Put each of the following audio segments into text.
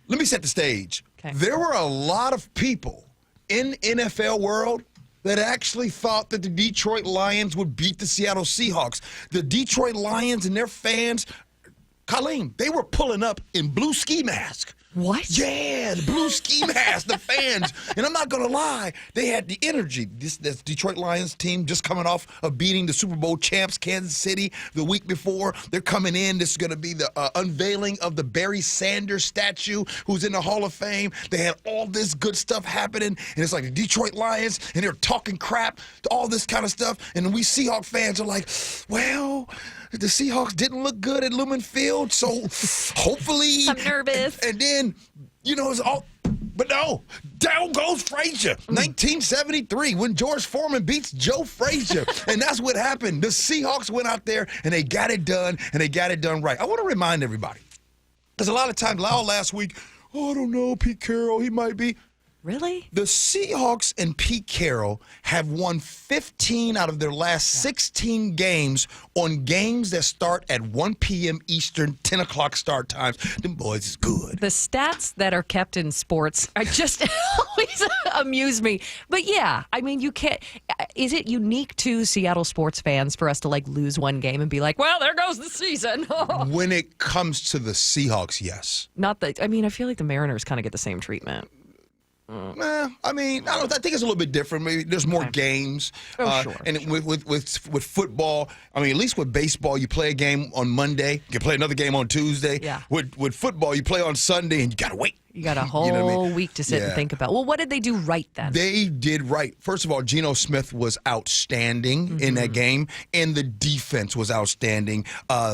let me set the stage. Okay. There were a lot of people in NFL world that actually thought that the Detroit Lions would beat the Seattle Seahawks. The Detroit Lions and their fans, Colleen, they were pulling up in blue ski masks. What? Yeah, the blue ski mask, the fans. And I'm not going to lie, they had the energy. This Detroit Lions team just coming off of beating the Super Bowl champs, Kansas City, the week before. They're coming in. This is going to be the unveiling of the Barry Sanders statue, who's in the Hall of Fame. They had all this good stuff happening, and it's like the Detroit Lions, and they're talking crap, all this kind of stuff. And we Seahawks fans are like, well, the Seahawks didn't look good at Lumen Field, so hopefully. I'm nervous. And then, it's all. But no, down goes Frazier. 1973, when George Foreman beats Joe Frazier. And that's what happened. The Seahawks went out there, and they got it done, and they got it done right. I want to remind everybody, because a lot of times, last week, I don't know, Pete Carroll, he might be. Really? The Seahawks and Pete Carroll have won 15 out of their last 16 games on games that start at 1 p.m. Eastern, 10 o'clock start times. Them boys is good. The stats that are kept in sports are just always amuse me. But yeah, I mean, you can't. Is it unique to Seattle sports fans for us to lose one game and be like, well, there goes the season? When it comes to the Seahawks, yes. Not that. I mean, I feel like the Mariners kind of get the same treatment. I mean, I think it's a little bit different. Maybe there's more games. Sure. And with football, I mean, at least with baseball, you play a game on Monday, you can play another game on Tuesday. Yeah. With football, you play on Sunday, and you got to wait. You got a whole week to sit and think about. Well, what did they do right then? They did right. First of all, Geno Smith was outstanding in that game, and the defense was outstanding.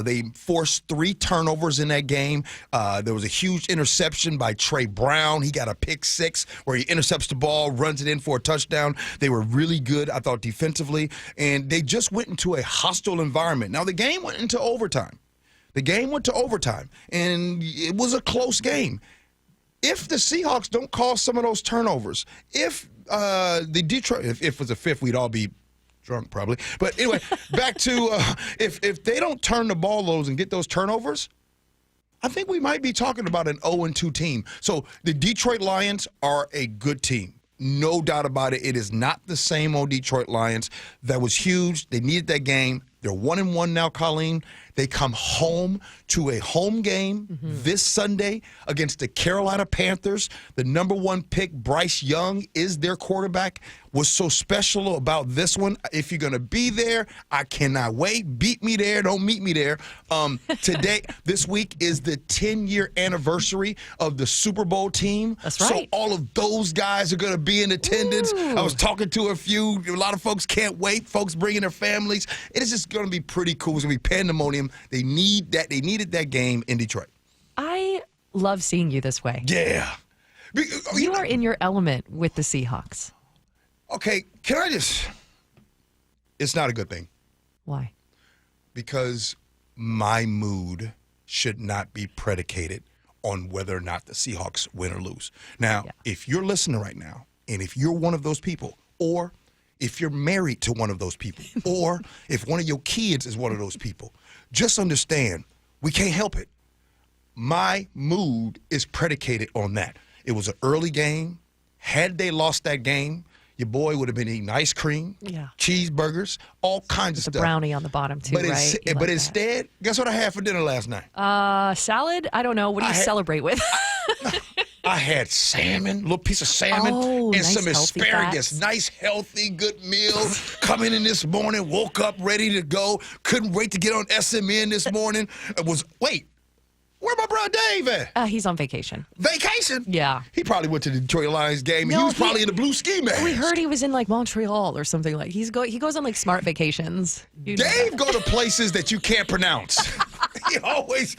They forced 3 turnovers in that game. There was a huge interception by Trey Brown. He got a pick 6 where he intercepts the ball, runs it in for a touchdown. They were really good, I thought, defensively, and they just went into a hostile environment. Now, the game went into overtime. And it was a close game. If the Seahawks don't call some of those turnovers, if the Detroit, if it was a fifth, we'd all be drunk probably. But anyway, back to if they don't turn the ball lows and get those turnovers, I think we might be talking about an 0-2 team. So the Detroit Lions are a good team. No doubt about it. It is not the same old Detroit Lions. That was huge. They needed that game. They're 1-1 now, Colleen. They come home to a home game this Sunday against the Carolina Panthers. The number 1 pick, Bryce Young, is their quarterback. What's so special about this one? If you're going to be there, I cannot wait. Beat me there. Don't meet me there. Today, this week, is the 10-year anniversary of the Super Bowl team. That's right. So all of those guys are going to be in attendance. Ooh. I was talking to a lot of folks can't wait. Folks bringing their families. It is just going to be pretty cool. It's going to be pandemonium. They need that. They needed that game in Detroit. I love seeing you this way. Yeah. You are in your element with the Seahawks. Okay, can I just... It's not a good thing. Why? Because my mood should not be predicated on whether or not the Seahawks win or lose. Now, if you're listening right now, and if you're one of those people, or if you're married to one of those people, or if one of your kids is one of those people, just understand, we can't help it. My mood is predicated on that. It was an early game. Had they lost that game, your boy would have been eating ice cream, cheeseburgers, all kinds of stuff. The brownie on the bottom, too, right? But instead, guess what I had for dinner last night? Salad? I don't know. What do you celebrate with? I had salmon, a little piece of salmon, and nice some asparagus. fats. Nice, healthy, good meal. Coming in this morning, woke up ready to go. Couldn't wait to get on SMN this morning. Where my brother Dave at? He's on vacation. Vacation? Yeah. He probably went to the Detroit Lions game, and he was probably in the blue ski mask. We heard he was in Montreal or something he goes on smart vacations. Dave go to places that you can't pronounce. He always.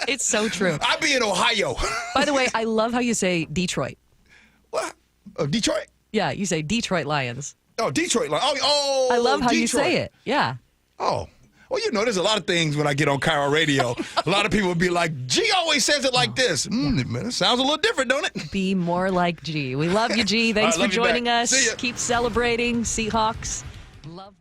It's so true. I be in Ohio. By the way, I love how you say Detroit. What? Detroit? Yeah, you say Detroit Lions. Oh, Detroit Lions. Oh, I love how Detroit. you say it. Yeah. Oh. Well, there's a lot of things when I get on Cairo Radio. A lot of people would be like, G always says it like this. Man, it sounds a little different, don't it? Be more like G. We love you, G. Thanks for joining us. See ya. Keep celebrating, Seahawks. Love.